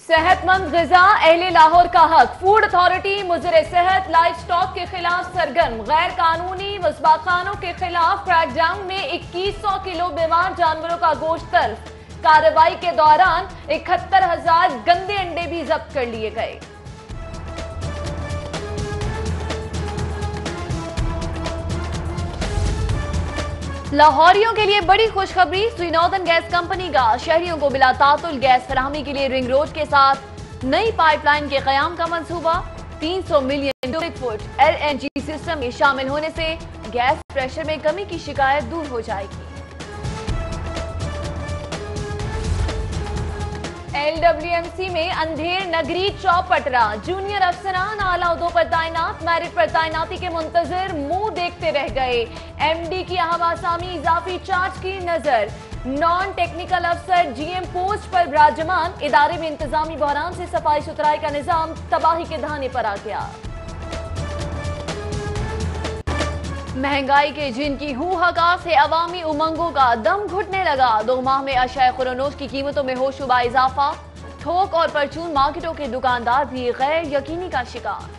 सेहतमंद ग़िज़ा अहले लाहौर का हक। फूड अथॉरिटी मुज़र सेहत लाइव स्टॉक के खिलाफ सरगर्म। गैर कानूनी मुसबाखानों के खिलाफ क्रैकडाउन में 2100 किलो बीमार जानवरों का गोश्त तल्फ। कार्रवाई के दौरान 71,000 गंदे अंडे भी जब्त कर लिए गए। लाहौरियों के लिए बड़ी खुशखबरी। सुई नॉर्दर्न गैस कंपनी का शहरियों को बिला तातुल गैस फराहमी के लिए रिंग रोड के साथ नई पाइपलाइन के कयाम का मंसूबा। 300 million cubic foot LNG system में शामिल होने से गैस प्रेशर में कमी की शिकायत दूर हो जाएगी। LWMC में अंधेर नगरी चौपटरा। जूनियर अफसरान आला उहदों पर तैनात मेरिट पर तैनाती के मुंतजर मुंह देखते रह गए। MD की अहम आसामी इजाफी चार्ज की नजर। नॉन टेक्निकल अफसर GM पोस्ट पर विराजमान। इदारे में इंतजामी बहरान से सफाई सुथराई का निजाम तबाही के धाने पर आ गया। महंगाई के जिनकी हूँ हका से अवामी उमंगों का दम घुटने लगा। 2 माह में अशाए खुरनोश की कीमतों में होशुबा इजाफा। थोक और परचून मार्केटों के दुकानदार भी गैर यकीनी का शिकार।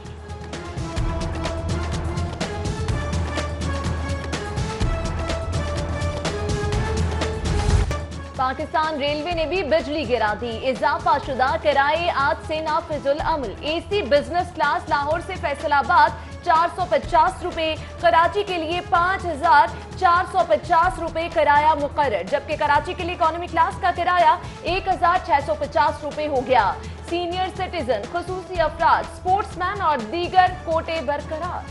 पाकिस्तान रेलवे ने भी बिजली गिरा दी। इजाफा शुदा किराए आज से नाफिजुल अमल। AC बिजनेस क्लास लाहौर से फैसलाबाद 450 रुपए, कराची के लिए 5,450 रुपए किराया मुकर्रर, जबकि कराची के लिए इकोनॉमी क्लास का किराया 1,650 रुपए हो गया। सीनियर सिटीजन, खुसूसी अफराद, स्पोर्ट्समैन और दीगर कोटे बरकरार।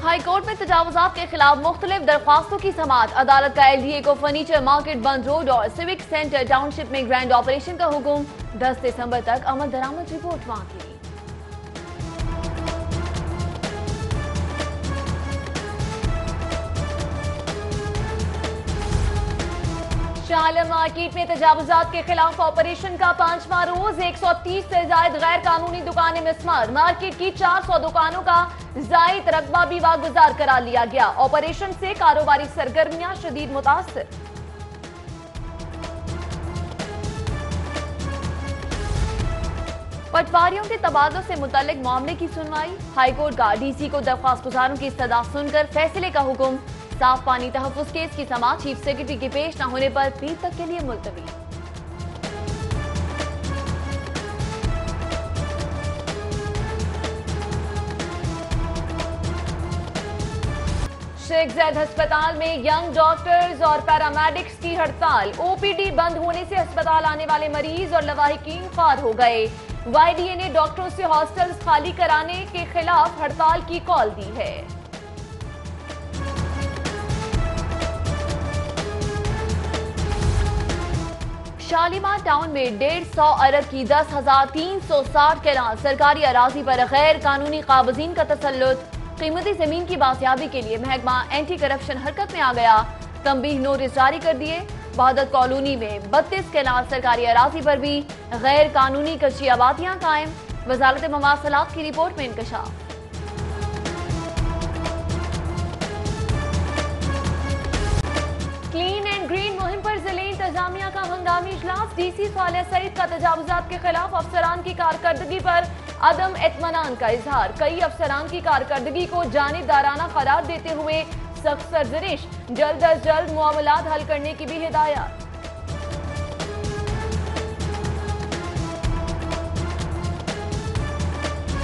हाई कोर्ट में तजावुजात के खिलाफ मुख्तलिफ दरख्वास्तों की समाअत। अदालत का LDA को फर्नीचर मार्केट बंद रोड और सिविक सेंटर टाउनशिप में ग्रैंड ऑपरेशन का हुक्म। 10 दिसंबर तक अमल दरामद रिपोर्ट मांगी। शाला मार्केट में तजावुजात के खिलाफ ऑपरेशन का 5वां रोज। 130 से ज्यादा गैर कानूनी दुकानें मिसमार। मार्केट की 400 दुकानों का जायद रकबा भी वागुजार करा लिया गया। ऑपरेशन से कारोबारी सरगर्मियां शदीद मुतासिर। पटवारियों के तबादलों से मुतल्लिक मामले की सुनवाई। हाईकोर्ट का DC को दरख्वास्त गुजारों की सदा सुनकर फैसले का हुक्म। साफ पानी तहफ्फुज केस की समाअत चीफ सेक्रेटरी के पेश न होने पर पीर तक के लिए मुलतवी। शेख ज़ैद अस्पताल में यंग डॉक्टर्स और पैरामेडिक्स की हड़ताल। OPD बंद होने से अस्पताल आने वाले मरीज और लवाहिकीन ख़ार हो गए। YDA ने डॉक्टरों से हॉस्टल्स खाली कराने के खिलाफ हड़ताल की कॉल दी है। शालीमार टाउन में 150 अरब की 10,360 कैनाल सरकारी अराजी पर गैर कानूनी काबजीन का तसल्लुत। कीमती जमीन की बासियाबी के लिए महकमा एंटी करप्शन हरकत में आ गया। तंबीह नोटिस जारी कर दिए। वहादत कॉलोनी में 32 कैनाल सरकारी अराजी पर भी गैर कानूनी कच्ची आबादियां कायम। वजारत मवासलात की रिपोर्ट में इंकशाफ। क्लीन एंड ग्रीन मुहिम पर जिले इंतजामिया का हंगामी इजलास। DC सालिया सईद का तजावुजात के खिलाफ अफसरान की कारकर्दगी पर अदम इत्मीनान का इजहार। कई अफसरान की कारकर्दगी को जानिबदाराना करार देते हुए सख्त सरजरिश। जल्द अज जल्द मामलात हल करने की भी हिदायत।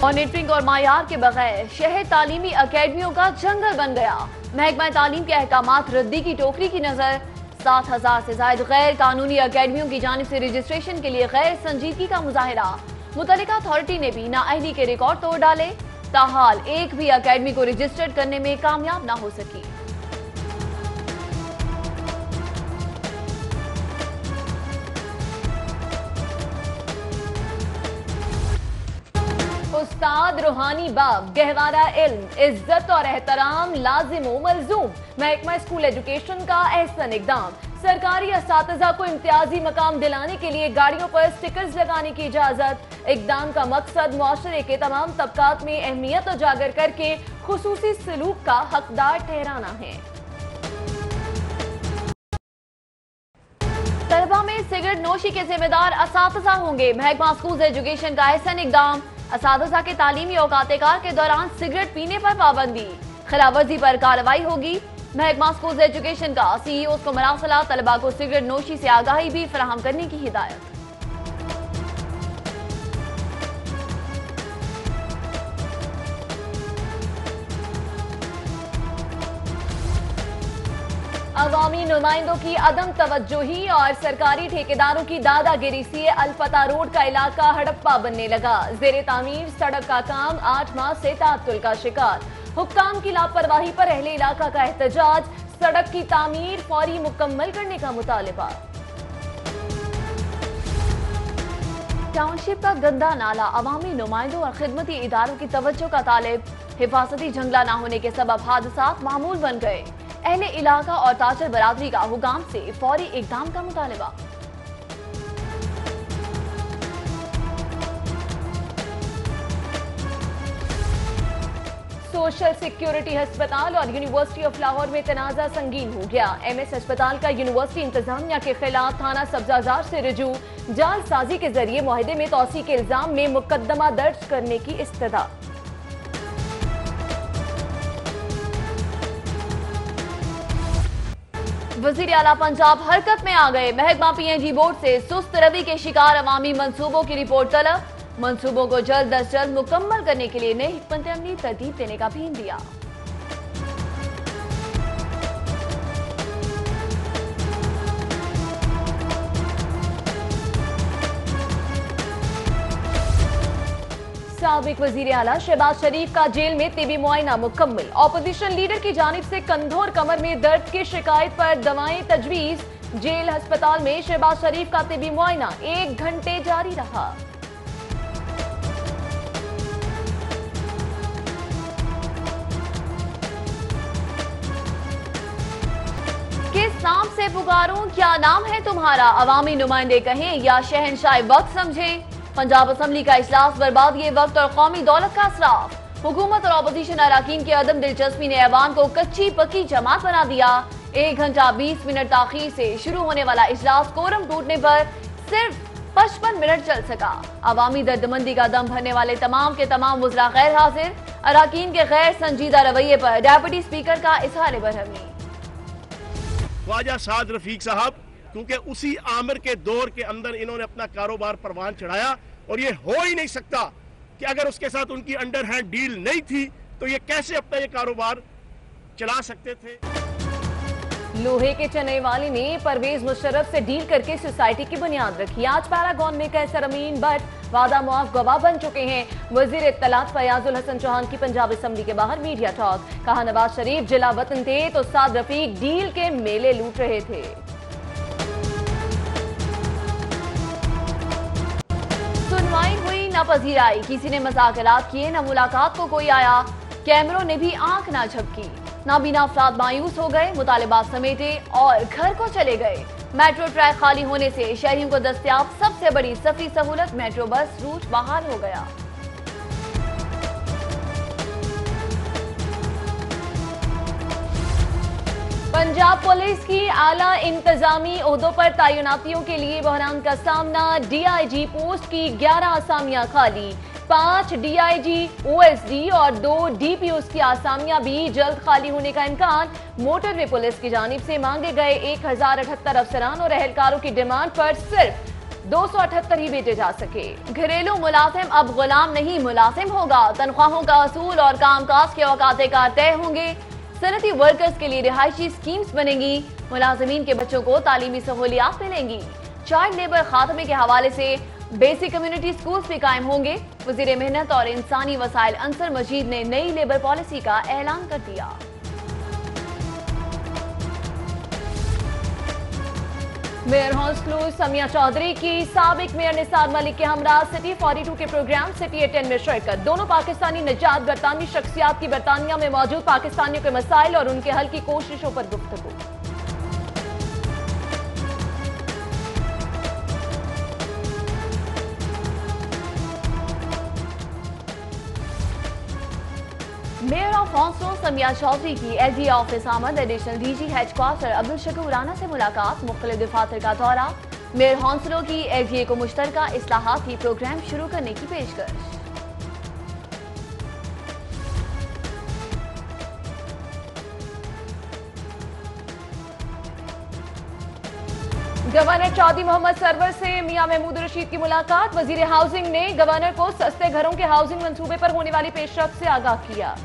मॉनिटरिंग और मायार के बगैर शहर तालीमी अकेडमियों का जंगल बन गया। महकमा तालीम के अहकामात रद्दी की टोकरी की नजर। 7,000 से ज्यादा गैर कानूनी अकेडमियों की जानिब से रजिस्ट्रेशन के लिए गैर संजीदगी का मुजाहिरा। मुतल्लिका अथॉरिटी ने भी नाअहली के रिकॉर्ड तोड़ डाले। ताहाल एक भी अकेडमी को रजिस्टर्ड करने में कामयाब ना हो सकी। उस्ताद रूहानी बाब गहवारा इल्म, इज्जत और एहतराम लाजिम व मलजूम। महकमा स्कूल एजुकेशन का अहसन इकदाम। सरकारी असातिज़ा को इम्तियाजी मकाम दिलाने के लिए गाड़ियों पर स्टिकर्स लगाने की इजाजत। इकदाम का मकसद मुआशरे के तमाम तबकात में अहमियत उजागर करके खुसूसी सलूक का हकदार ठहराना है। तलबा में सिगरेट सिगरेट नोशी के जिम्मेदार असातिज़ा होंगे। महकमा स्कूल एजुकेशन का एहसन इकदाम। असातिज़ा के तालीमी औकात कार के दौरान सिगरेट पीने पर पाबंदी, खिलाफवर्जी पर कार्रवाई होगी। महकमा स्कूल एजुकेशन का CEO को मरासला तलबा को सिगरेट नोशी से आगाही भी फराहम करने की हिदायत। अवामी नुमाइंदों की अदम तवज्जोही और सरकारी ठेकेदारों की दादागिरी से अलपता रोड का इलाका हड़प्पा बनने लगा। जेरे तामीर सड़क का काम 8 माह से ताअत्तुल का शिकार। हुक्काम की लापरवाही पर अहले इलाका का एहतजाज। सड़क की तामीर फौरी मुकम्मल करने का मुतालिबा। टाउनशिप का गंदा नाला अवामी नुमाइंदों और खिदमती इदारों की तवज्जो का तालिब। हिफाजती जंगला न होने के सबब हादसात मामूल बन गए। अहले इलाका और ताजर बरादरी का हुकाम से फौरी इकदाम का मुतालिबा। सोशल सिक्योरिटी अस्पताल और यूनिवर्सिटी ऑफ लाहौर में तनाजा संगीन हो गया। MS अस्पताल का यूनिवर्सिटी इंतजामिया के खिलाफ थाना सब्जाजार से रजू। जालसाजी के जरिए मुआहदे में तौसी के इल्जाम में मुकदमा दर्ज करने की इस्तदा। वजीर आला पंजाब हरकत में आ गए। महकमा PNG बोर्ड से सुस्त रवि के शिकार अवामी मंसूबों की रिपोर्ट तलब। मंसूबों को जल्द अज जल्द मुकम्मल करने के लिए नई हिकमत अमली तरतीब देने का भी दिया। साबिक वजीर आला शहबाज शरीफ का जेल में तिबी मुआयना मुकम्मल। ऑपोजिशन लीडर की जानिब से कंधों और कमर में दर्द की शिकायत पर दवाएं तजवीज। जेल अस्पताल में शहबाज शरीफ का तिबी मुआयना 1 घंटे जारी रहा। किस नाम से पुकारूं, क्या नाम है तुम्हारा? अवामी नुमाइंदे कहें या शहनशाह वक्त समझें। पंजाब असम्बली का इजलास बर्बाद ये वक्त और कौमी दौलत का असराफ। हुकूमत और अपोजिशन अरकान की अदम दिलचस्पी ने ऐवान को कच्ची पक्की जमात बना दिया। 1 घंटा 20 मिनट ताखीर से शुरू होने वाला इजलास कोरम टूटने पर सिर्फ 55 मिनट चल सका। अवामी दर्दमंदी का दम भरने वाले तमाम के तमाम वज़रा गैर हाजिर। अरकान के गैर संजीदा रवैये पर डेप्यूटी स्पीकर का इज़हार बरहमी। ख्वाजा साद रफीक साहब, क्योंकि उसी आमिर के दौर के अंदर इन्होंने अपना कारोबार परवान चढ़ाया और ये हो ही नहीं सकता कि अगर उसके साथ उनकी अंडर हैंड डील नहीं थी तो ये कैसे अपना ये कारोबार चला सकते थे। लोहे के चने वाले ने परवेज मुशर्रफ से डील करके सोसाइटी की बुनियाद रखी। आज पैरागॉन में कैसर अमीन भट्ट वादा मुआफ गवाह बन चुके हैं। वजीर इत्तलात फयाजुल हसन चौहान की पंजाब असम्बली के बाहर मीडिया टॉक। कहा नवाज शरीफ जिला वतन थे तो साद रफीक डील के मेले लूट रहे थे। सुनवाई हुई न पजीराई, किसी ने मज़ाकरात किए न मुलाकात को कोई आया। कैमरों ने भी आंख ना झपकी। नाबीना अफराद मायूस हो गए, मुतालिबात समेटे और घर को चले गए। मेट्रो ट्रैक खाली होने से शहरियों को दस्तयाब सबसे बड़ी सफरी सहूलत मेट्रो बस रूट बहाल हो गया। पंजाब पुलिस की आला इंतजामी ओहदों पर तैनातियों के लिए बहरान का सामना। DIG पोस्ट की 11 आसामियां खाली। 5 DIG, OSD और 2 DPOs की आसामियां भी जल्द खाली होने का इम्कान। मोटरवे पुलिस की जानिब से मांगे गए 1078 अफसरान और एहलकारों की डिमांड पर सिर्फ 278 ही भेजे जा सके। घरेलू मुलाजिम अब गुलाम नहीं मुलाजिम होगा। तनख्वाहों का असूल और कामकाज के औकात कार तय होंगे। सनती वर्कर्स के लिए रिहायशी स्कीम्स बनेंगी। मुलाजिमीन के बच्चों को तालीमी सहूलियात मिलेंगी। चाइल्ड लेबर खात्मे के हवाले से बेसिक कम्युनिटी स्कूल्स भी कायम होंगे। वजीर मेहनत और इंसानी वसाइल अंसर मजीद ने नई लेबर पॉलिसी का ऐलान कर दिया। मेयर हौसलू समिया चौधरी की साबिक मेयर निसार मलिक के हमरा सिटी 42 के प्रोग्राम सिटी 10 में शिरकत। दोनों पाकिस्तानी निजात बरतानवी शख्सियात की बरतानिया में मौजूद पाकिस्तानियों के मसाइल और उनके हल की कोशिशों पर गुफ्तगू। Mayor of hostel Samia Chaudhry की LDA ऑफिस आमद। Additional DG headquarter Abdul Shakoor Rana से मुलाकात। मुख्तलिफ दफातर का दौरा। मेयर हौंसलों की LGA को मुश्तरका इस्लाहाती प्रोग्राम शुरू करने की पेशकश। गवर्नर चौधरी मोहम्मद सरवर से मियां महमूद रशीद की मुलाकात। वजीर हाउसिंग ने गवर्नर को सस्ते घरों के हाउसिंग मंसूबे पर होने वाली पेशरफ्त से आगाह किया।